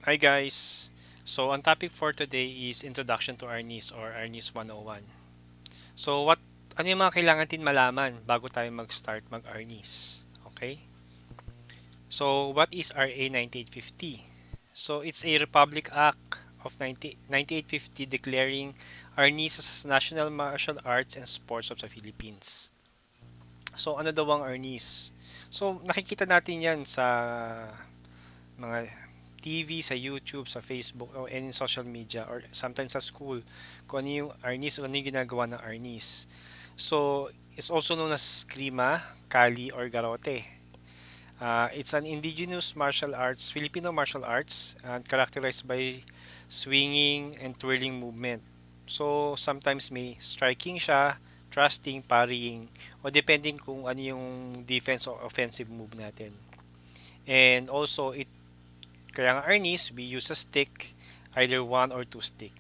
Hi guys! So ang topic for today is Introduction to Arnis or Arnis 101. So ano yung mga kailangan din malaman bago tayo mag-start mag-Arnis? Okay? So what is RA 9850? So it's a Republic Act of 9850 declaring Arnis as National Martial Arts and Sports of the Philippines. So ano daw ang Arnis? So nakikita natin yan sa mga TV, sa YouTube, sa Facebook, or any social media, or sometimes sa school, kung ano yung Arnis, o ano yung ginagawa ng Arnis. So, it's also known as Krima, Kali, or Garote. It's an indigenous martial arts, Filipino martial arts, and characterized by swinging and twirling movement. So, sometimes may striking siya, thrusting, parrying, o depending kung ano yung defense or offensive move natin. And also, kaya nga Arnis, we use a stick, either one or two stick.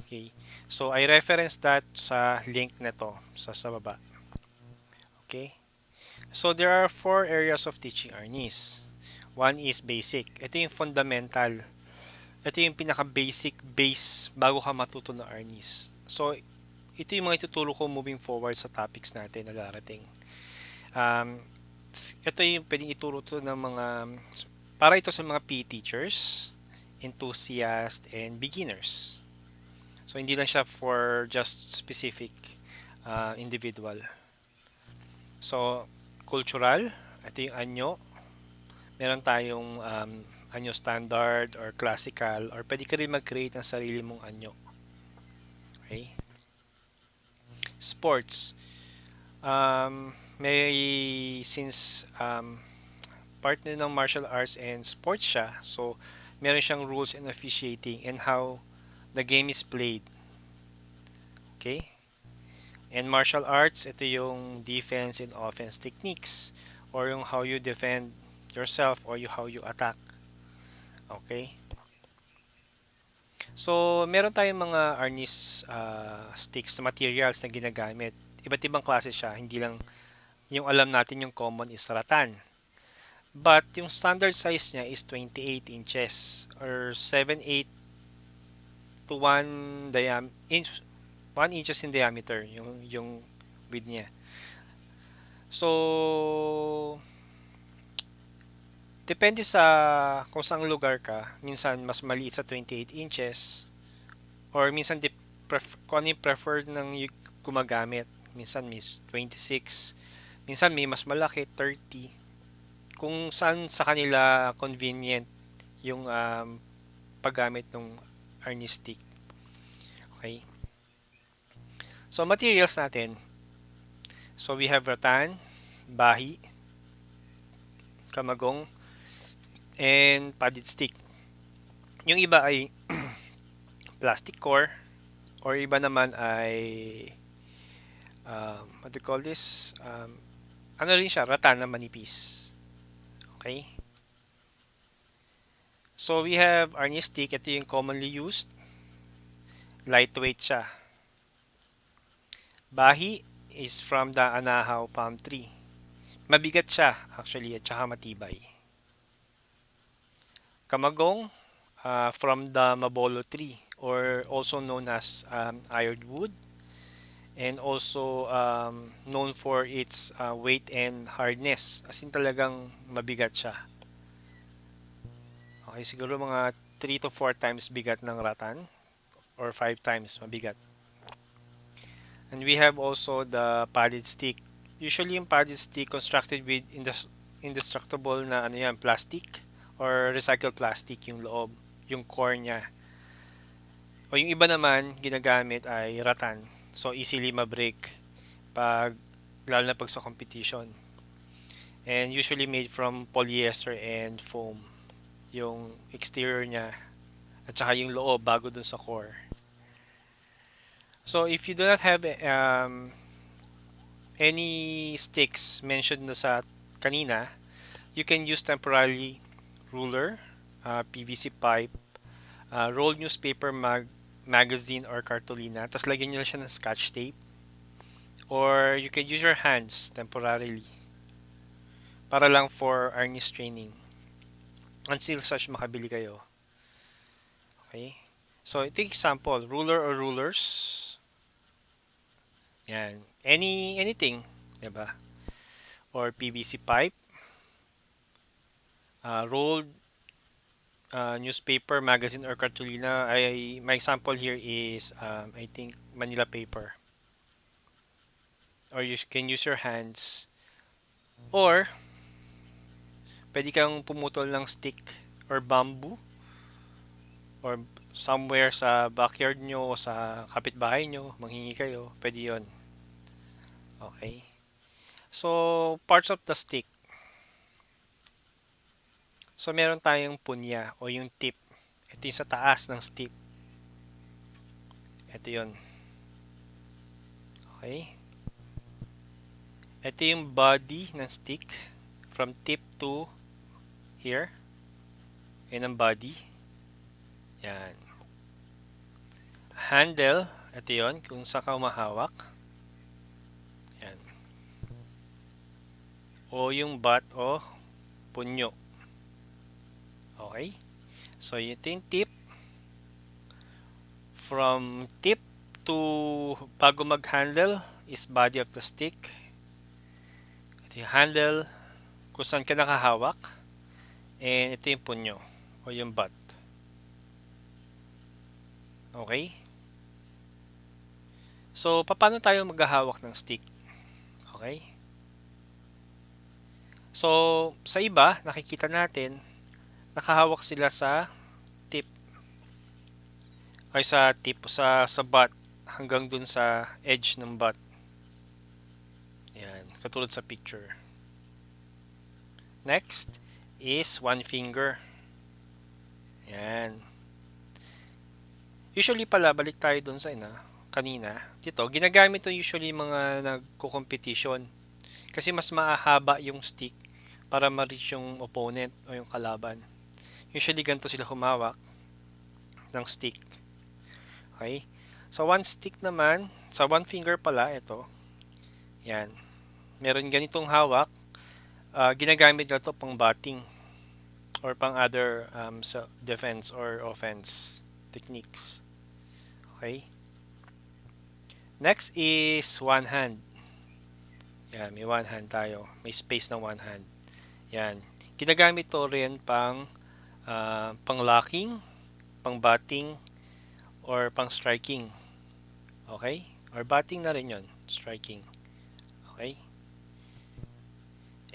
Okay. So, I reference that sa link na to, sa baba. Okay. So, there are four areas of teaching Arnis. One is basic. Ito yung fundamental. Ito yung pinaka-basic base bago ka matuto ng Arnis. So, ito yung mga ituturo ko moving forward sa topics natin na darating. Um, ito yung pwedeng ituro to ng mga para ito sa mga PE teachers, enthusiasts, and beginners. So, hindi lang siya for just specific individual. So, cultural, ito yung anyo. Meron tayong anyo standard or classical or pwede ka rin mag-create ng sarili mong anyo. Okay? Sports. Since partner ng martial arts and sports siya, so meron siyang rules and officiating and how the game is played. Okay? And martial arts, ito yung defense and offense techniques or yung how you defend yourself or how you attack. Okay? So, meron tayong mga Arnis sticks na materials na ginagamit. Iba't ibang klase siya, hindi lang yung alam natin yung common is ratan. But yung standard size niya is 28 inches or 7/8 to 1 inches in diameter yung width niya. So, depende sa kung saang lugar ka. Minsan, mas maliit sa 28 inches. Or minsan, kung ano yung preferred ng gumagamit. Minsan, may 26. Minsan, may mas malaki, 30. Kung saan sa kanila convenient yung paggamit ng Arnis stick. Okay? So, materials natin. So, we have rattan, bahi, kamagong, and padded stick. Yung iba ay plastic core or iba naman ay what do you call this? Ano rin siya, rattan na manipis. Okay? So we have Arnis stick. Ito yung commonly used. Lightweight siya. Bahi is from the anahaw palm tree. Mabigat siya actually at saka matibay. Kamagong from the mabolo tree or also known as ironwood and also known for its weight and hardness. As in talagang mabigat siya. Okay, siguro mga 3 to 4 times bigat ng ratan or 5 times mabigat. And we have also the padded stick. Usually yung padded stick constructed with indestructible na ano yan, plastic or recycled plastic yung loob, yung core niya. O yung iba naman ginagamit ay ratan. So easily ma-break pag lalo na pag sa competition. And usually made from polyester and foam. Yung exterior niya at saka yung loob bago dun sa core. So if you do not have any sticks mentioned na sa kanina, you can use temporarily ruler, PVC pipe, rolled newspaper magazine or cartolina, tapos lagyan nyo lang siya ng scotch tape. Or you can use your hands temporarily para lang for Arnis training. until such makabili kayo. Okay? So, ito yung example. Ruler or rulers. Yan. Anything. Diba? Or PVC pipe. Rolled newspaper, magazine, or cartolina. My example here is, I think, Manila paper. Or you can use your hands. Or, pwede kang pumutol ng stick or bamboo or somewhere sa backyard nyo o sa kapitbahay nyo, manghingi kayo, pwede yon. Okay? So, parts of the stick. So, meron tayong punya o yung tip. Ito yung sa taas ng stick. Ito yon. Okay? Ito yung body ng stick from tip to here. Yan ang body. Yan. Handle. Ito yon kung saan ka umahawak. Yan. O yung butt o punyo. Okay? So, ito yung tip. From tip to bago mag-handle is body of the stick. Ito yung handle kung saan ka nakahawak. And ito yung punyo o yung butt. Okay? So, paano tayo maghahawak ng stick? Okay? So, sa iba, nakikita natin, nakahawak sila sa tip. Ay sa tip, sa butt, hanggang dun sa edge ng butt. Yan, katulad sa picture. Next is one finger. Yan. Usually pala, balik tayo dun sa kanina. Dito, ginagamit to usually mga nagko-competition. Kasi mas mahaba yung stick para ma-reach yung opponent o yung kalaban. Usually ganito sila humawak ng stick. Okay? Sa one stick naman, sa one finger pala, ito. Yan. Meron ganitong hawak. Ginagamit na to pang batting or pang other defense or offense techniques. Okay? Next is one hand. Yan, may one hand tayo. May space ng one hand. Yan. Ginagamit to rin pang locking, pang batting, or pang striking. Okay? Or batting na rin yon, striking. Okay?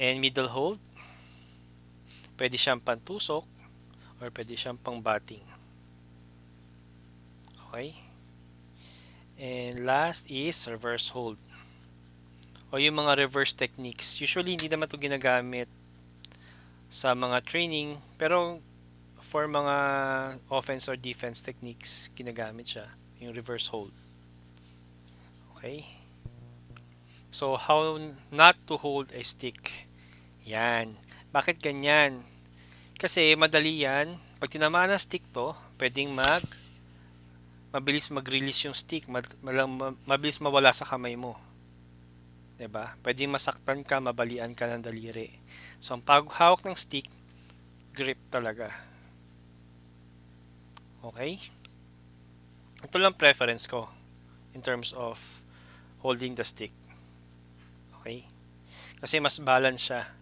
And middle hold. Pwede siyang pantusok or pwede siyang pang batting. Okay? And last is reverse hold. O yung mga reverse techniques. Usually, hindi naman ito ginagamit sa mga training. Pero, for mga offense or defense techniques, ginagamit siya. Yung reverse hold. Okay? So, how not to hold a stick. Yan. Bakit ganyan? Kasi, madali yan. Pag tinamaan ng stick to, pwedeng mabilis mag-release yung stick, mabilis mawala sa kamay mo. 'Di ba? Pwedeng masaktan ka, mabalian ka ng daliri. So, ang paghawak ng stick, grip talaga. Okay? Ito lang preference ko in terms of holding the stick. Okay? Kasi mas balance siya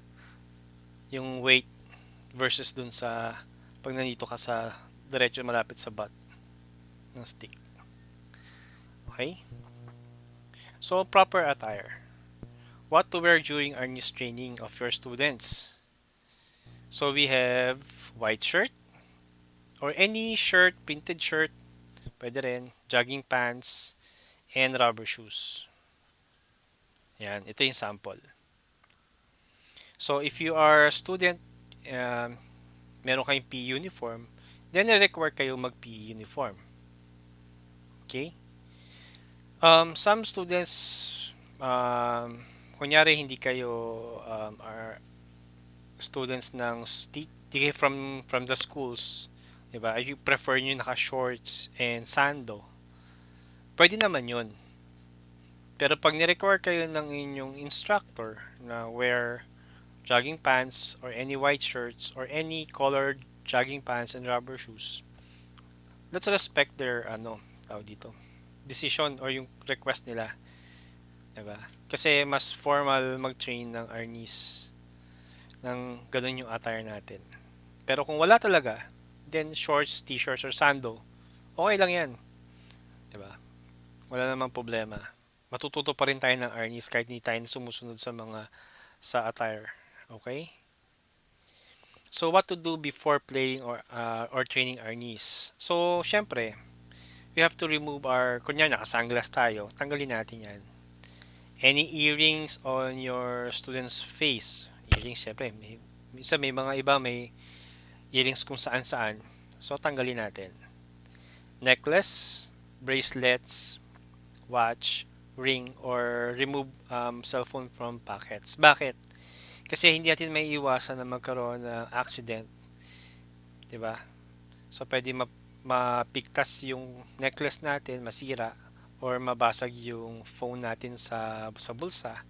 yung weight versus dun sa pag nandito ka sa diretso malapit sa butt ng stick. Okay? So, proper attire. What to wear during our news training of your students? So, we have white shirt or any shirt, printed shirt, pwede rin, jogging pants, and rubber shoes. Yan, ito yung sample. So, if you are a student, meron kayong PE uniform, then require kayo mag-PE uniform. Okay? Some students, kunyari hindi kayo are students ng from the schools, diba? You prefer nyo naka-shorts and sando, pwede naman yun. Pero pag ni-require kayo ng inyong instructor na wear jogging pants or any white shirts or any colored jogging pants and rubber shoes, let's respect their tawag dito, decision or yung request nila, 'di ba? Kasi mas formal mag-train ng Arnis ng ganun yung attire natin. Pero kung wala talaga, then shorts, t-shirts or sando, okay lang 'yan, 'di ba? Wala namang problema. Matututo pa rin tayo ng Arnis kahit hindi tayo sumusunod sa attire. Okay? So what to do before playing or training our knees? So syempre, we have to remove our kunya naka-sunglass tayo. Tanggalin natin 'yan. Any earrings on your student's face. Earrings syempre, minsan may mga iba may earrings kung saan-saan. So tanggalin natin. Necklace, bracelets, watch, ring, or remove cellphone from pockets. Bakit? Kasi hindi natin may iwasan na magkaroon ng accident, 'di ba? So pwede mapigtas yung necklace natin, masira or mabasag yung phone natin sa bulsa.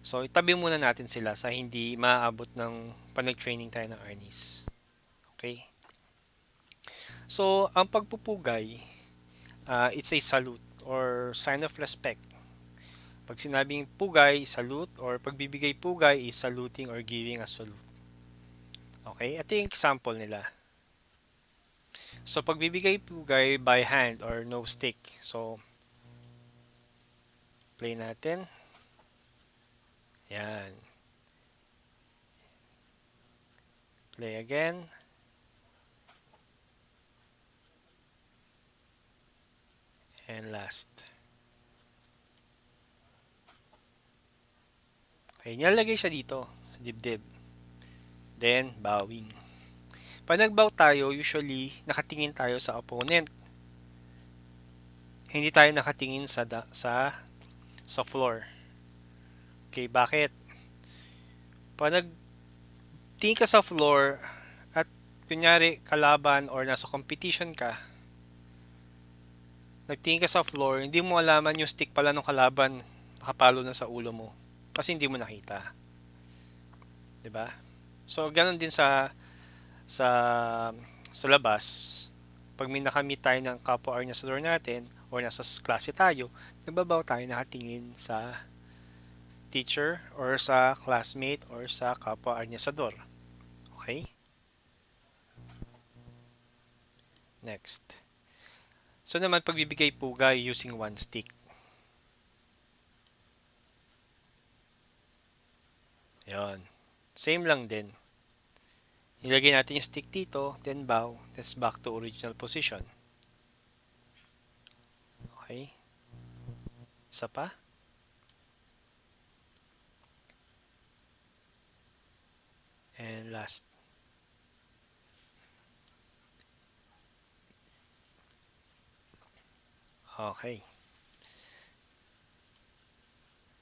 So itabi muna natin sila sa hindi maaabot ng panag-training tayo ng Arnis. Okay? So ang pagpupugay, it's a salute or sign of respect. Pag sinabing pugay, salute, or pagbibigay pugay is saluting or giving a salute. Okay? Ito yung example nila. So, pagbibigay pugay by hand or no stick. So, play natin. Yan. Play again. And last. Okay, nilalagay siya dito sa dibdib. Then, bowing. Pag nagbow tayo, usually, nakatingin tayo sa opponent. Hindi tayo nakatingin sa floor. Okay, bakit? Pag nagtingin ka sa floor at kunyari kalaban or nasa competition ka, nagtingin ka sa floor, hindi mo alaman yung stick pala ng kalaban nakapalo na sa ulo mo. Kasi hindi mo nakita. 'Di ba? So, ganun din sa sa labas. Pag may nakamit tayo ng kapwa organisador natin or nasa klase tayo, nagbabaw tayo nakatingin sa teacher or sa classmate or sa kapwa organisador. Okay? Next. So naman pagbibigay pugay using one stick. Yon. Same lang din. Ilagay natin yung stick dito, then bow, then back to original position. Okay? Isa pa. And last. Okay.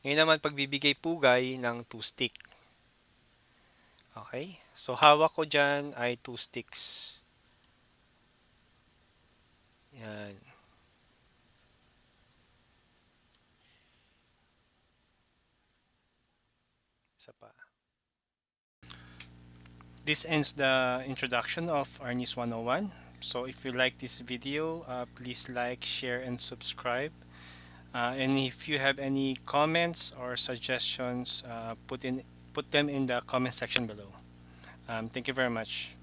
Ngayon naman pagbibigay pugay ng two stick. Okay? So hawak ko dyan ay two sticks. Yan. Isa pa. This ends the introduction of Arnis 101. So if you like this video, please like, share, and subscribe. And if you have any comments or suggestions, put them in the comment section below. Thank you very much.